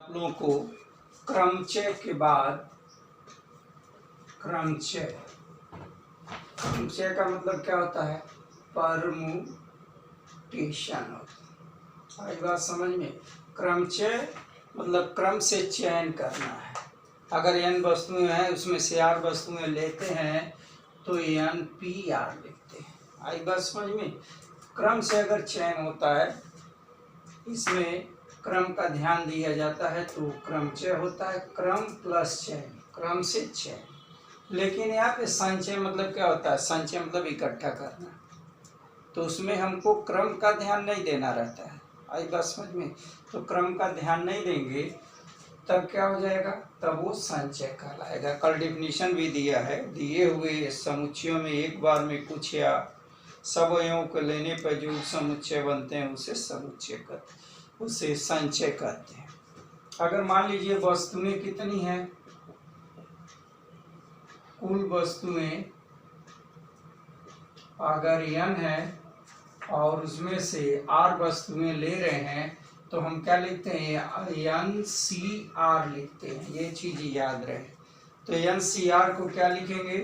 लोगों को क्रमचय के बाद क्रमचय का मतलब क्या होता है? परमुटेशन। आज बात समझ में। क्रमचय मतलब क्रम से चयन करना है। अगर n वस्तुएं हैं उसमें से r वस्तुएं लेते हैं तो NPR लिखते हैं। आई बात समझ में। क्रम से अगर चयन होता है, इसमें क्रम का ध्यान दिया जाता है तो क्रमचय होता है। क्रम प्लस चयन, क्रम से चयन। लेकिन यहाँ पे संचय मतलब क्या होता है? संचय मतलब इकट्ठा करना, तो उसमें हमको क्रम का ध्यान नहीं देना रहता है। आई बात समझ में। तो क्रम का ध्यान नहीं देंगे तब क्या हो जाएगा? तब वो संचय कहलाएगा। कल डिफिनीशन भी दिया है, दिए हुए समुच्चयों में एक बार में कुछ या सब अवयवों को लेने पर जो समुच्चय बनते हैं उसे समुच्चय कहते हैं, उसे संचय कहते हैं। अगर मान लीजिए वस्तुएं कितनी हैं, कुल वस्तुएं अगर n है और उसमें से r वस्तुएं ले रहे हैं तो हम क्या लिखते हैं? NCR लिखते हैं। ये चीज याद रहे। तो NCR को क्या लिखेंगे?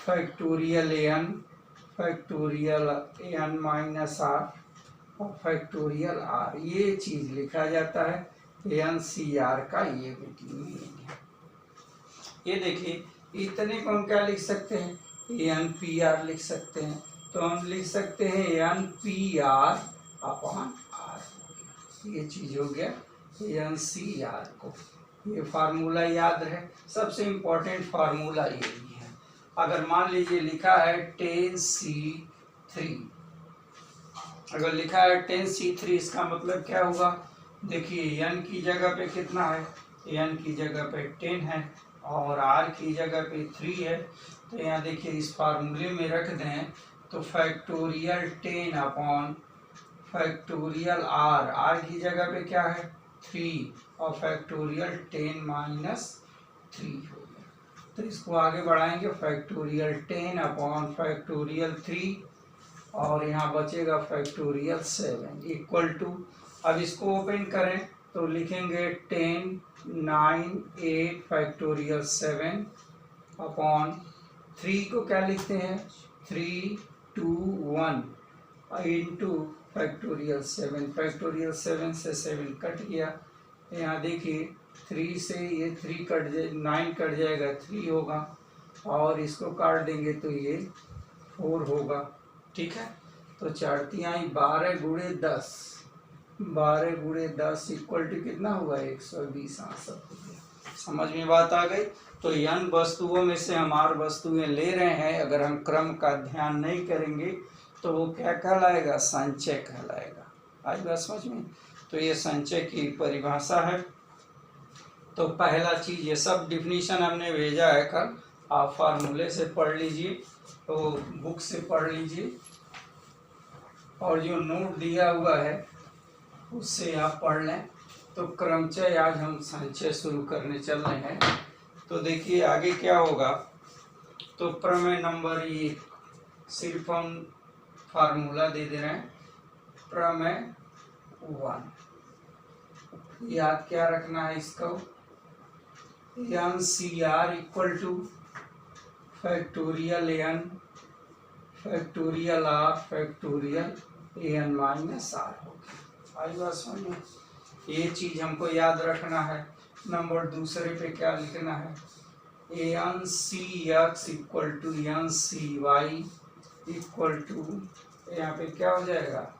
Factorial n, factorial n minus r और फैक्टोरियल r, ये चीज लिखा जाता है। NCR का ये मीनिंग है। ये देखिए, इतने को हम क्या लिख सकते हैं? NPR लिख सकते हैं। तो हम लिख सकते हैं NPR अपॉन R। ये चीज हो गया NCR को। ये फार्मूला याद रहे, सबसे इम्पोर्टेंट फार्मूला यही है। अगर मान लीजिए लिखा है 10C3, अगर लिखा है 10C3, इसका मतलब क्या होगा? देखिए n की जगह पे कितना है? n की जगह पे 10 है और r की जगह पे 3 है। तो यहाँ देखिए इस फार्मूले में रख दें तो फैक्टोरियल 10 अपॉन फैक्टोरियल r की जगह पे क्या है? 3 और फैक्टोरियल 10 माइनस 3 हो गया। तो इसको आगे बढ़ाएंगे, फैक्टोरियल 10 अपॉन फैक्टोरियल 3 और यहाँ बचेगा फैक्टोरियल 7 इक्वल टू, अब इसको ओपन करें तो लिखेंगे 10 9 8 फैक्टोरियल 7 अपॉन 3 को क्या लिखते हैं? 3 2 1 इंटू फैक्टोरियल 7। फैक्टोरियल 7 से 7 कट गया। यहाँ देखिए 3 से ये 3 कट जाए, 9 कट जाएगा, 3 होगा और इसको काट देंगे तो ये 4 होगा। ठीक है, तो 4 तिहाई 12 गुणे 10, 12 गुणे 10 इक्वल टू कितना हुआ? 120 आंसर हो गया। समझ में बात आ गई। तो n वस्तुओं में से हम r वस्तुएं ले रहे हैं, अगर हम क्रम का ध्यान नहीं करेंगे तो वो क्या कहलाएगा? संचय कहलाएगा। आज बात समझ में। तो ये संचय की परिभाषा है। तो पहला चीज, ये सब डिफिनीशन हमने भेजा है कल, आप फार्मूले से पढ़ लीजिए, तो बुक से पढ़ लीजिए और जो नोट दिया हुआ है उससे आप पढ़ लें। तो क्रमचय आज हम संचय शुरू करने चल रहे हैं। तो देखिए आगे क्या होगा। तो प्रमेय नंबर 1, सिर्फ हम फार्मूला दे रहे हैं। प्रमेय 1, याद क्या रखना है इसको? NCR equal two factorial n factorial r factorial n minus r हो गया। आई बात समझ में। ये चीज हमको याद रखना है। नंबर दूसरे पे क्या लिखना है? NCX equal to NCY equal to, यहाँ पे क्या हो जाएगा?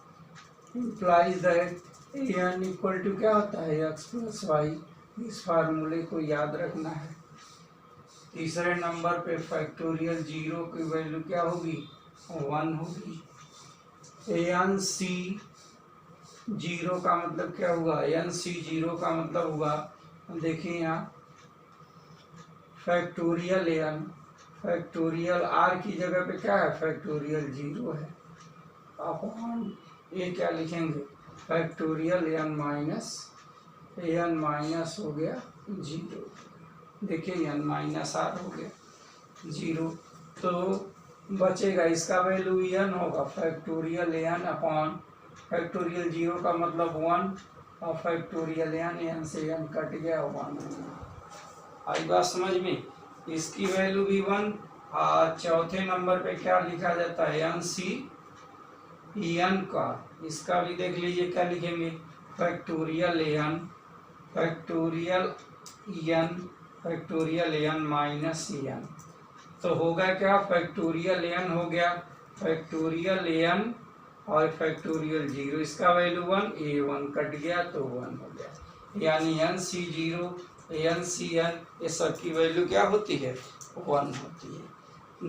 Implies that n equal to क्या होता है? x plus y. इस फार्मूले को याद रखना है। तीसरे नंबर पे फैक्टोरियल 0 की वैल्यू क्या होगी? 1 होगी। NC 0 का मतलब क्या हुआ? NC 0 का मतलब हुआ, देखिए यहाँ फैक्टोरियल n, फैक्टोरियल r की जगह पे क्या है? फैक्टोरियल 0 है अपॉन ये क्या लिखेंगे? फैक्टोरियल n माइनस हो गया 0। देखिए n माइनस r हो गया 0, तो बचेगा इसका वैल्यू n होगा। फैक्टोरियल n अपॉन फैक्टोरियल 0 का मतलब 1 और फैक्टोरियल एन से एन कट गया 1। आई बात समझ में? इसकी वैल्यू भी 1। चौथे नंबर पे क्या लिखा जाता है? एन सी एन का। इसका भी देख लीजिए क्या लिखेंगे? Factorial n factorial n minus n. तो होगा क्या? फैक्टोरियल एन हो गया फैक्टोरियल एन और फैक्टोरियल 0, इसका वैल्यू 1, a1 कट गया तो 1 हो गया। यानी n c 0 n c n ये सब की वैल्यू क्या होती है? 1 होती है।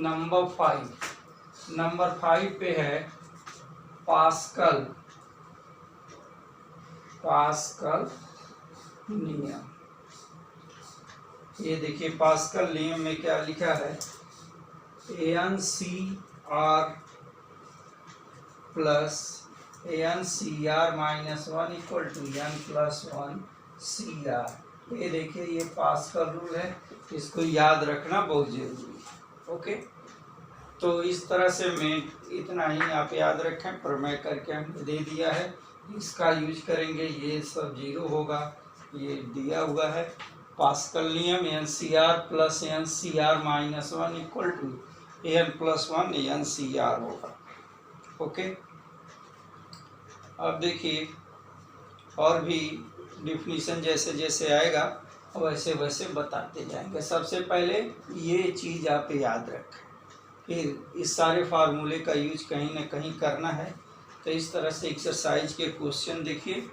नंबर 5 पे है पास्कल नियम। ये देखिए पास्कल नियम में क्या लिखा है? N c r plus n c r minus 1 equal to n plus 1 c r. ये देखिए ये पास्कल रूल है, इसको याद रखना बहुत जरूरी है। ओके, तो इस तरह से मैं इतना ही आप याद रखें, प्रमेय करके हमने दे दिया है, इसका यूज करेंगे। ये सब 0 होगा, ये दिया हुआ है पास्कल नियम। N c r plus n c r minus 1 equal to n plus 1 n c r होगा। ओके, अब देखिए और भी डिफिनीशन जैसे जैसे आएगा वैसे वैसे बताते जाएंगे। सबसे पहले ये चीज़ आप याद रखें, फिर इस सारे फार्मूले का यूज कहीं ना कहीं करना है। तो इस तरह से एक्सरसाइज के क्वेश्चन देखिए।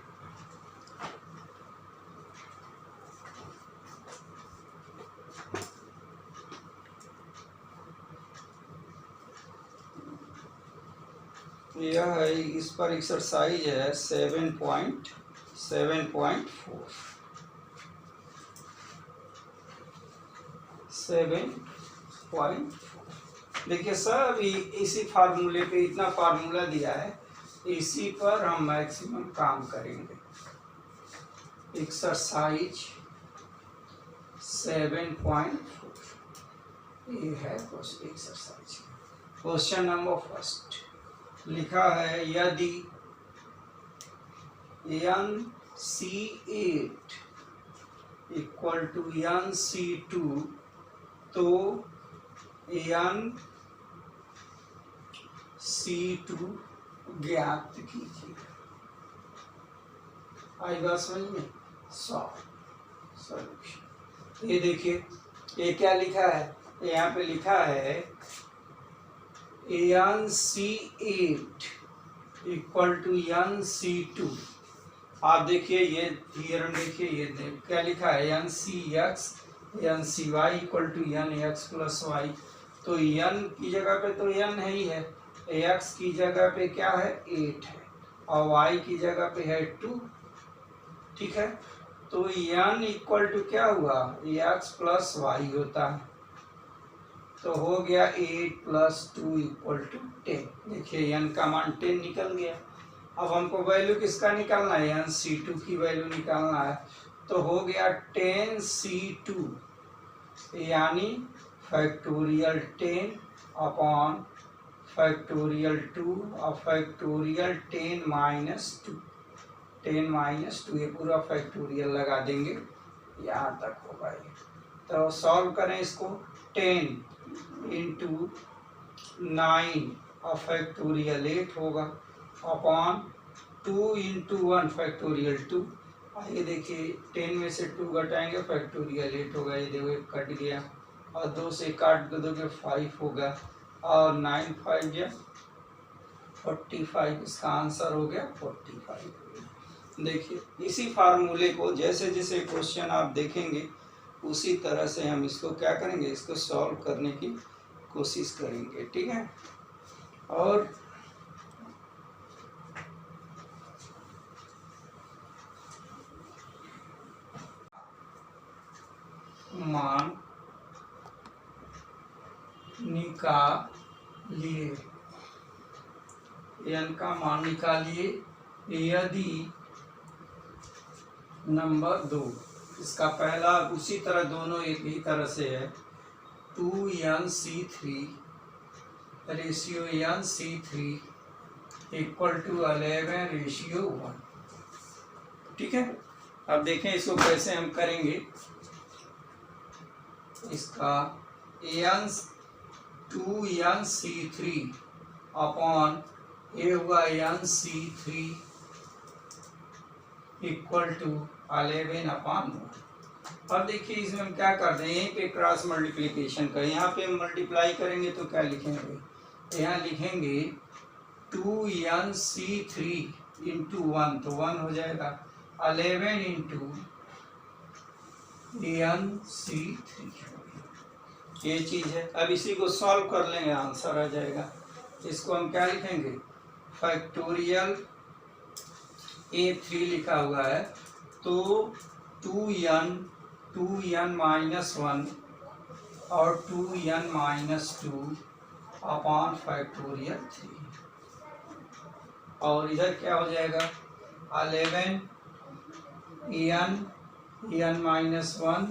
यह है, इस पर एक्सरसाइज है 7.4। देखिए सब इसी फार्मूले पे, इतना फार्मूला दिया है, इसी पर हम मैक्सिमम काम करेंगे। एक्सरसाइज 7.4 ये है एक्सरसाइज। क्वेश्चन नंबर फर्स्ट लिखा है, यदि NC8 इक्वल टू NC2 तो NC2 ज्ञात कीजिए। आई बात समझ में? सॉल्यूशन। ये देखिए ये क्या लिखा है? यहाँ पे लिखा है NC8 इक्वल टू NC2। आप देखिए ये थियरम देखिए, ये क्या लिखा है? NCX NCY equal to NX plus y। तो n की जगह पे तो n है ही है, x की जगह पे क्या है? 8 है, और y की जगह पे है 2। ठीक है, तो n इक्वल टू क्या हुआ? x प्लस y होता है, तो हो गया 8 प्लस 2 इक्वल टू 10। देखिए n का मान 10 निकल गया। अब हमको वैल्यू किसका निकालना है? NC2 की वैल्यू निकालना है। तो हो गया 10C2 यानी फैक्टोरियल 10 अपॉन फैक्टोरियल 2 और फैक्टोरियल 10 माइनस 2। 10 माइनस 2 ये पूरा फैक्टोरियल लगा देंगे, यहाँ तक होगा ये। तो सॉल्व करें इसको। 10 इंटू 9 और फैक्टोरियल 8 होगा अपॉन 2 इंटू 1 फैक्टोरियल 2। ये देखिए 10 में से 2 घटाएंगे फैक्टोरियल 8 होगा। ये देखो एक कट गया और 2 से काट दोगे 5 होगा, और 9 5 या 45, इसका आंसर हो गया 45। देखिए इसी फार्मूले को जैसे जैसे क्वेश्चन आप देखेंगे उसी तरह से हम इसको क्या करेंगे? इसको सॉल्व करने की कोशिश करेंगे। ठीक है, और मान निकालिए, n का मान निकालिए यदि नंबर 2, इसका पहला उसी तरह दोनों एक ही तरह से है, 2NC3 ratio NC3 equal to 11 ratio 1। ठीक है, अब देखें इसको कैसे हम करेंगे। इसका NC3 अपॉन ए हुआ NC3 इक्वल टू 11/1। अब देखिए इसमें हम क्या कर दें, यहीं पे क्रॉस मल्टीप्लिकेशन करें, यहाँ पे मल्टीप्लाई करेंगे तो क्या लिखेंगे, यहाँ लिखेंगे 2NC3 इंटू 1 तो 1 हो जाएगा, 11 इंटू NC3 ये चीज़ है। अब इसी को सॉल्व कर लेंगे, आंसर आ जाएगा। इसको हम क्या लिखेंगे, फैक्टोरियल A3 लिखा हुआ है तो 2n माइनस 1 और 2n माइनस 2 अपॉन फैक्टोरियल 3, और इधर क्या हो जाएगा 11 n minus 1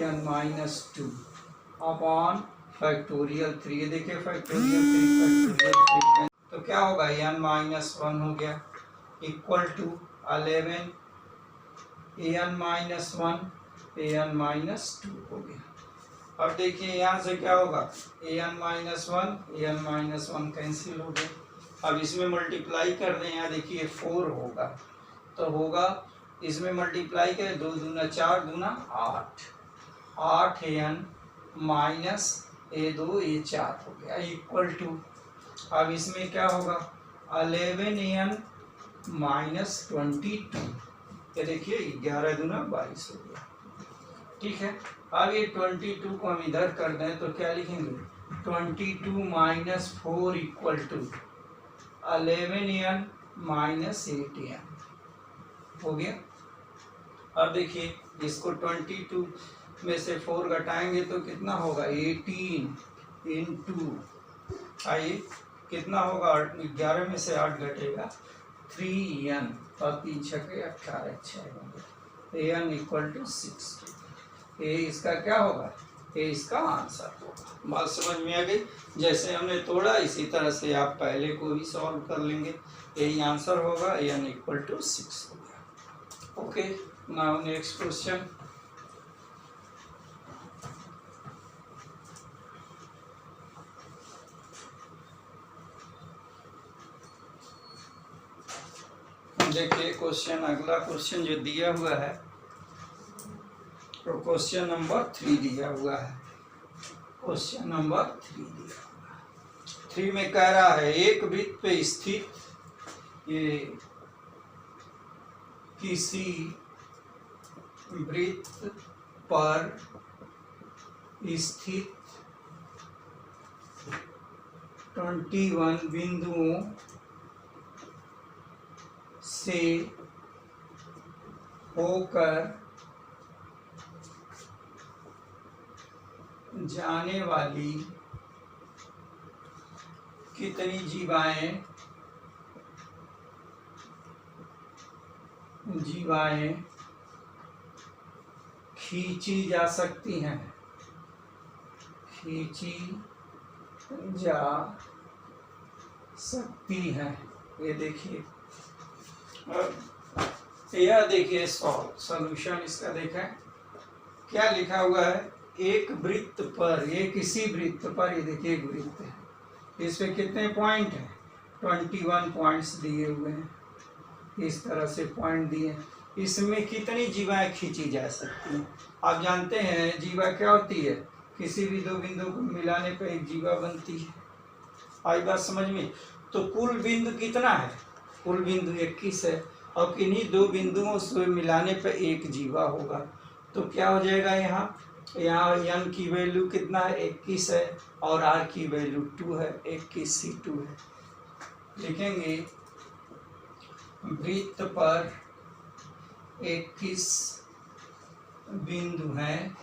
n minus 2 upon factorial 3। ये देखिए फैक्टोरियल 3 तो क्या होगा n माइनस 1 हो गया equal to 11 an minus 1 an minus 2 हो गया। अब देखिए यहाँ से क्या होगा an minus 1 an minus 1 cancel हो गया। अब इसमें मल्टीप्लाई कर दें, यहाँ देखिए 4 होगा तो होगा इसमें मल्टीप्लाई करें 2 दूना 4 दूना 8 an माइनस A2 A4 हो गया इक्वल टू, अब इसमें क्या होगा 11 an माइनस 22, ये देखिए 11 दूना 22 हो गया। ठीक है, अब ये 22 को हम इधर कर दें तो क्या लिखेंगे 22 minus 4 equal to 11 an minus 8 an हो गया। अब देखिए इसको 22 में से 4 घटाएंगे तो कितना होगा 18 इंटू, आइए कितना होगा 11 में से 8 घटेगा 3n और 3 छके 18 an इक्वल टू 60। ये इसका क्या होगा, ये इसका आंसर होगा। बात समझ में आ गई, जैसे हमने तोड़ा इसी तरह से आप पहले को भी सॉल्व कर लेंगे, यही आंसर होगा n इक्वल टू 6 हो गया। Okay, now next question. देखिए क्वेश्चन, अगला क्वेश्चन जो दिया हुआ है तो क्वेश्चन नंबर 3 दिया हुआ है। क्वेश्चन नंबर 3 दिया हुआ है, 3 में कह रहा है एक वृत्त पे स्थित ये किसी वृत्त पर स्थित 21 बिंदुओं से होकर जाने वाली कितनी जीवाएं खींची जा सकती हैं, खींची जा सकती हैं। ये देखिए, यह देखिए सॉल्यूशन इसका देखें क्या लिखा हुआ है। एक वृत्त पर, ये किसी वृत्त पर, ये देखिए एक वृत्त है, इस पे कितने पॉइंट हैं 21 पॉइंट्स दिए हुए हैं, इस तरह से पॉइंट दिए। इसमें कितनी जीवाएं खींची जा सकती हैं। आप जानते हैं जीवा क्या होती है, किसी भी दो बिंदु को मिलाने पर एक जीवा बनती है। आई बात समझ में। तो कुल बिंदु कितना है, कुल बिंदु 21 है और किन्हीं दो बिंदुओं से मिलाने पर एक जीवा होगा। तो क्या हो जाएगा, यहाँ n की वैल्यू कितना है 21 है और r की वैल्यू 2 है, 21 C2 है। लिखेंगे वृत्त पर 21 बिंदु हैं,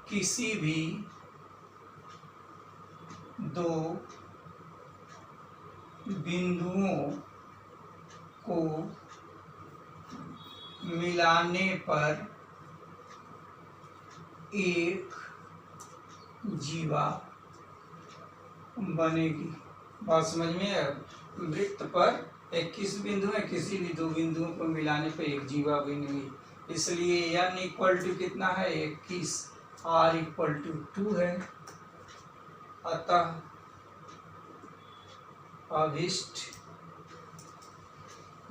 किसी भी दो बिंदुओं को मिलाने पर एक जीवा बनेगी। बात समझ में है। वृत्त पर 21 बिंदु है, किसी भी दो बिंदुओं को मिलाने पर एक जीवा बिंदु हुई, इसलिए n इक्वल टू कितना है 21, r इक्वल टू 2 है। अतः अभिष्ट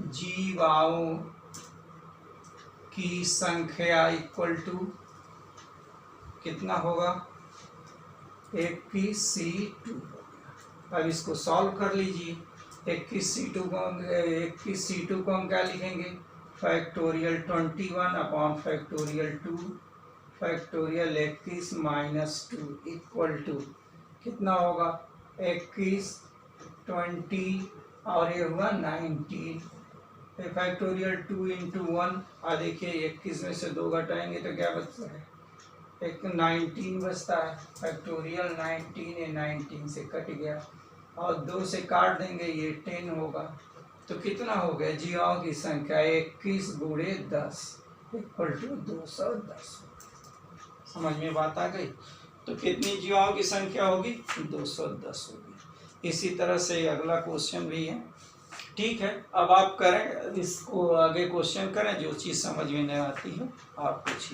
जीवाओं की संख्या इक्वल टू कितना होगा 21C2। अब इसको सॉल्व कर लीजिए। 21C2 को हम क्या लिखेंगे factorial 21 upon factorial 2 factorial 21 minus 2 equal to कितना होगा 21 20 और ये हुआ 19 फैक्टोरियल 2 इंटू 1। और देखिए 21 में से 2 घटाएंगे तो क्या बचता है एक 19 बचता है। फैक्टोरियल 19 ये 19 से कट गया और 2 से काट देंगे ये 10 होगा। तो कितना हो गया जीवाओं की संख्या 21 गुणे 10 इक्वल टू 210। समझ में बात आ गई। तो कितनी जीवाओं की संख्या होगी 210 होगी। इसी तरह से अगला क्वेश्चन भी है। ठीक है, अब आप करें इसको आगे क्वेश्चन करें, जो चीज़ समझ में नहीं आती है आप पूछिए।